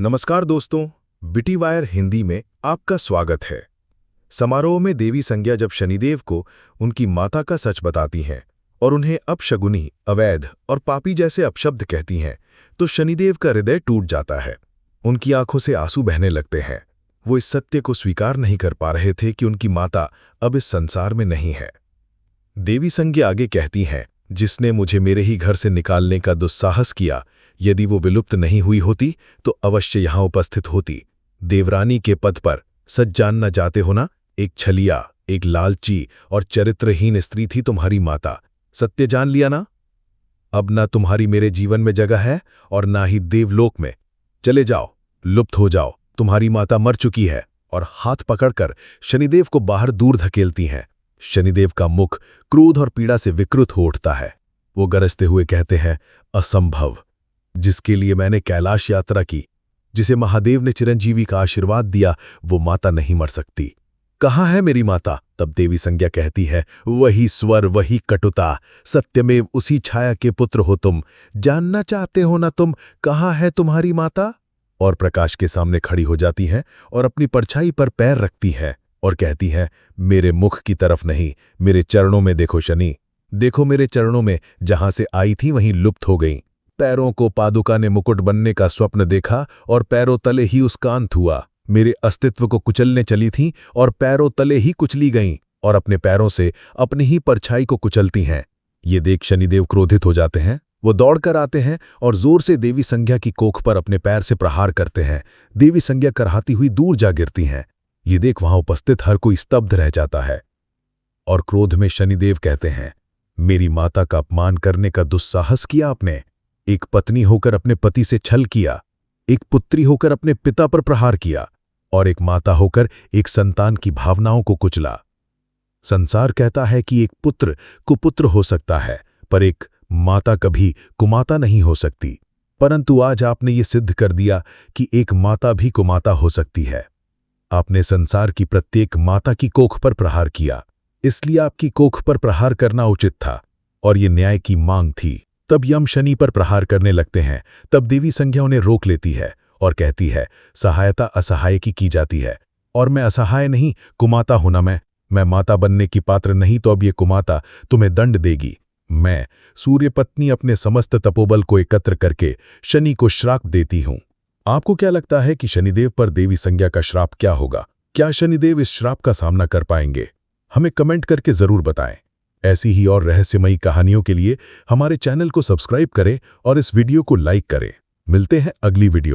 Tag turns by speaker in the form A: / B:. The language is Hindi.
A: नमस्कार दोस्तों, बिटी वायर हिंदी में आपका स्वागत है। समारोह में देवी संज्ञा जब शनिदेव को उनकी माता का सच बताती हैं और उन्हें अपशगुनी, अवैध और पापी जैसे अपशब्द कहती हैं, तो शनिदेव का हृदय टूट जाता है। उनकी आंखों से आंसू बहने लगते हैं। वो इस सत्य को स्वीकार नहीं कर पा रहे थे कि उनकी माता अब इस संसार में नहीं है। देवी संज्ञा आगे कहती हैं, जिसने मुझे मेरे ही घर से निकालने का दुस्साहस किया, यदि वो विलुप्त नहीं हुई होती तो अवश्य यहां उपस्थित होती। देवरानी के पद पर सच जानना चाहते हो ना? एक छलिया, एक लालची और चरित्रहीन स्त्री थी तुम्हारी माता। सत्य जान लिया ना? अब ना तुम्हारी मेरे जीवन में जगह है और ना ही देवलोक में। चले जाओ, लुप्त हो जाओ, तुम्हारी माता मर चुकी है। और हाथ पकड़कर शनिदेव को बाहर दूर धकेलती हैं। शनिदेव का मुख क्रोध और पीड़ा से विकृत हो उठता है। वो गरजते हुए कहते हैं, असंभव। जिसके लिए मैंने कैलाश यात्रा की, जिसे महादेव ने चिरंजीवी का आशीर्वाद दिया, वो माता नहीं मर सकती। कहाँ है मेरी माता? तब देवी संज्ञा कहती है, वही स्वर, वही कटुता, सत्यमेव उसी छाया के पुत्र हो तुम। जानना चाहते हो ना तुम, कहाँ है तुम्हारी माता? और प्रकाश के सामने खड़ी हो जाती हैं और अपनी परछाई पर पैर रखती हैं और कहती हैं, मेरे मुख की तरफ नहीं, मेरे चरणों में देखो शनि। देखो मेरे चरणों में, जहां से आई थी वहीं लुप्त हो गई। पैरों को पादुका ने मुकुट बनने का स्वप्न देखा और पैरों तले ही उसका अंत हुआ। मेरे अस्तित्व को कुचलने चली थीं और पैरों तले ही कुचली गईं और अपने पैरों से अपनी ही परछाई को कुचलती हैं। ये देख शनिदेव क्रोधित हो जाते हैं। वो दौड़कर आते हैं और जोर से देवी संज्ञा की कोख पर अपने पैर से प्रहार करते हैं। देवी संज्ञा करहाती हुई दूर जा गिरती हैं। ये देख वहां उपस्थित हर कोई स्तब्ध रह जाता है और क्रोध में शनिदेव कहते हैं, मेरी माता का अपमान करने का दुस्साहस किया आपने। एक पत्नी होकर अपने पति से छल किया, एक पुत्री होकर अपने पिता पर प्रहार किया और एक माता होकर एक संतान की भावनाओं को कुचला। संसार कहता है कि एक पुत्र कुपुत्र हो सकता है, पर एक माता कभी कुमाता नहीं हो सकती। परंतु आज आपने ये सिद्ध कर दिया कि एक माता भी कुमाता हो सकती है। आपने संसार की प्रत्येक माता की कोख पर प्रहार किया, इसलिए आपकी कोख पर प्रहार करना उचित था और ये न्याय की मांग थी। तब यम शनि पर प्रहार करने लगते हैं। तब देवी संज्ञा उन्हें रोक लेती है और कहती है, सहायता असहाय की जाती है और मैं असहाय नहीं, कुमाता हूं ना। मैं माता बनने की पात्र नहीं, तो अब ये कुमाता तुम्हें दंड देगी। मैं सूर्य पत्नी अपने समस्त तपोबल को एकत्र करके शनि को श्राप देती हूं। आपको क्या लगता है कि शनिदेव पर देवी संज्ञा का श्राप क्या होगा? क्या शनिदेव इस श्राप का सामना कर पाएंगे? हमें कमेंट करके जरूर बताएं। ऐसी ही और रहस्यमयी कहानियों के लिए हमारे चैनल को सब्सक्राइब करें और इस वीडियो को लाइक करें। मिलते हैं अगली वीडियो।